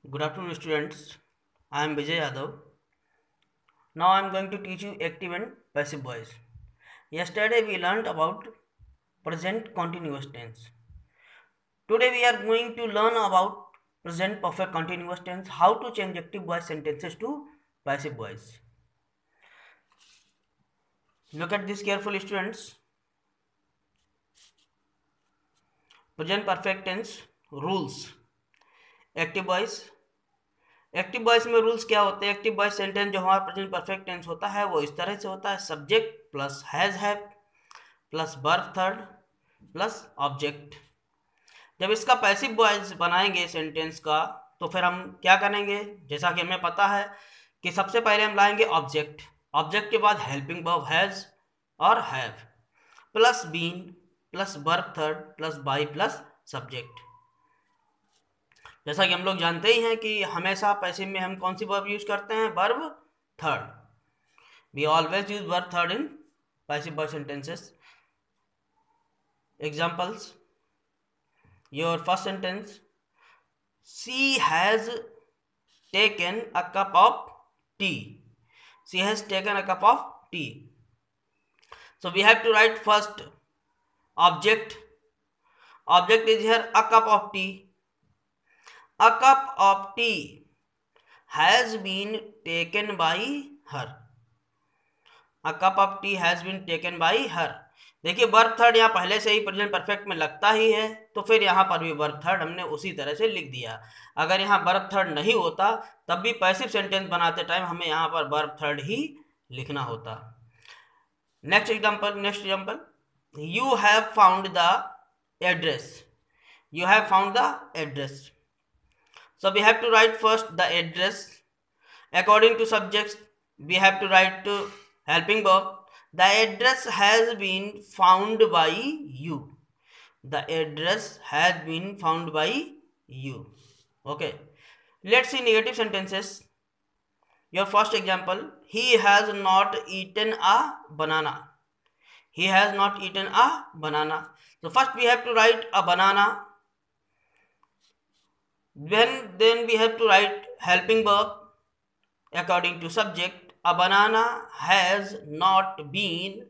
Good afternoon, students. I am Vijay Yadav. Now I am going to teach you active and passive voice. Yesterday we learned about present continuous tense. Today we are going to learn about present perfect continuous tense, how to change active voice sentences to passive voice. Look at this carefully, students. Present perfect tense rules. Active voice में rules क्या होते हैं? Active voice sentence जो हमारा present perfect tense होता है वो इस तरह से होता है: subject plus have plus verb third plus object. जब इसका पैसिव वॉइस बनाएंगे सेंटेंस का तो फिर हम क्या करेंगे? जैसा कि हमें पता है कि सबसे पहले हम लाएंगे ऑब्जेक्ट, ऑब्जेक्ट के बाद हेल्पिंग वर्ब हैज और have plus been plus verb third plus by plus subject. जैसा कि हम लोग जानते ही हैं कि हमेशा पैसिव में हम कौन सी वर्ब यूज करते हैं? Verb third. We always use verb third in passive voice sentences. Examples: your first sentence, she has taken a cup of tea. She has taken a cup of tea. So we have to write first object. Object is here a cup of tea. A cup of tea has been taken by her. A cup of tea has been taken by her. देखिए verb third यहाँ पहले से ही present perfect में लगता ही है, तो फिर यहाँ पर भी वर्ब थर्ड हमने उसी तरह से लिख दिया। अगर यहाँ वर्ब थर्ड नहीं होता तब भी पैसिव सेंटेंस बनाते टाइम हमें यहाँ पर वर्ब थर्ड ही लिखना होता। Next example, you have found the address. You have found the address. So we have to write first the address. According to subjects, we have to write helping verb. The address has been found by you. The address has been found by you. Okay. Let's see negative sentences. Your first example, he has not eaten a banana. He has not eaten a banana. So first we have to write a banana. Then we have to write helping verb according to subject. A banana has not been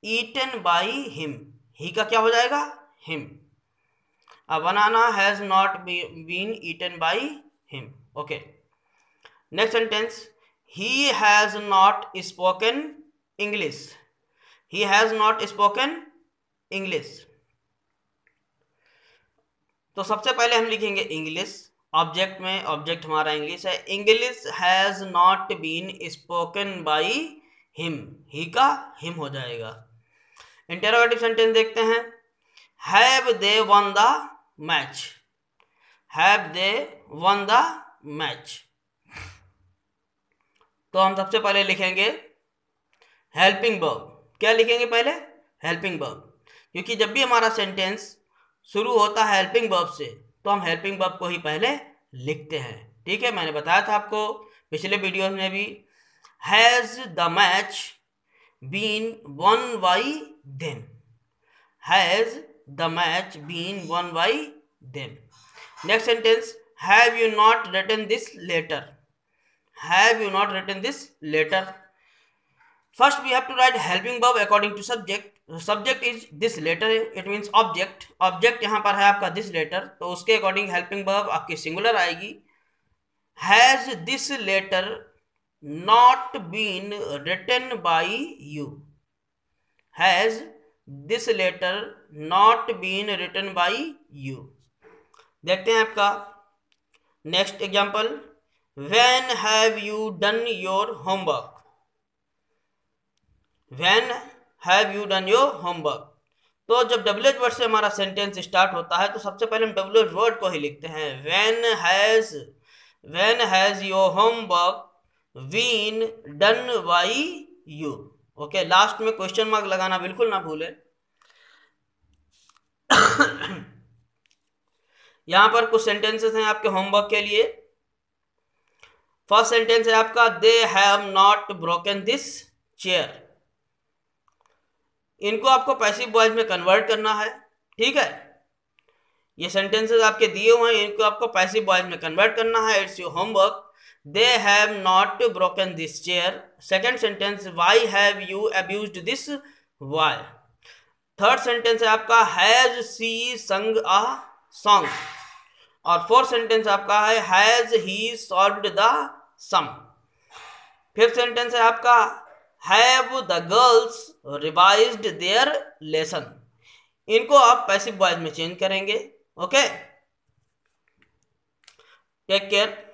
eaten by him. He का क्या हो जाएगा? Him. A banana has not been eaten by him. Okay. Next sentence, he has not spoken English. He has not spoken English. तो सबसे पहले हम लिखेंगे English object में, ऑब्जेक्ट हमारा इंग्लिश है। English has not been spoken by him, he का him हो जाएगा। इंटरोगेटिव सेंटेंस देखते हैं, have they won the match. Have they won the match. तो हम सबसे पहले लिखेंगे हेल्पिंग वर्ब। क्या लिखेंगे पहले? हेल्पिंग वर्ब, क्योंकि जब भी हमारा सेंटेंस शुरू होता है हेल्पिंग वर्ब से तो हम हेल्पिंग वर्ब को ही पहले लिखते हैं। ठीक है, मैंने बताया था आपको पिछले वीडियो में भी। Has the match been won by them. Has the match been won by them. Next sentence, have you not written this letter. Have you not written this letter? First we have to write helping verb according to subject. Subject is this letter, it means object. Object यहाँ पर है आपका this letter, तो उसके according helping verb आपकी singular आएगी। Has this letter not been written by you? Has this letter not been written by you? देखते हैं आपका next example, When have you done your homework? When have you done your homework? तो जब WH word से हमारा sentence start होता है तो सबसे पहले हम WH वर्ड को ही लिखते हैं। When has your homework been done by you? Okay, last में क्वेश्चन मार्क लगाना बिल्कुल ना भूलें। यहां पर कुछ सेंटेंसेस हैं आपके होमवर्क के लिए। फर्स्ट सेंटेंस है आपका, दे have not broken this chair. इनको आपको पैसिव वॉइस में कन्वर्ट करना है। ठीक है, ये सेंटेंसेस आपके दिए हुए हैं, इनको आपको पैसिव वॉइस में कन्वर्ट करना है। It's your homework. They have not broken this chair. Second sentence, why have you abused this why. Third sentence है आपका, has she sung a song. और फोर्थ सेंटेंस आपका है, has he solved the sum. Fifth sentence है आपका, have the girls revised their lesson. इनको आप passive voice में चेंज करेंगे। Okay, take care.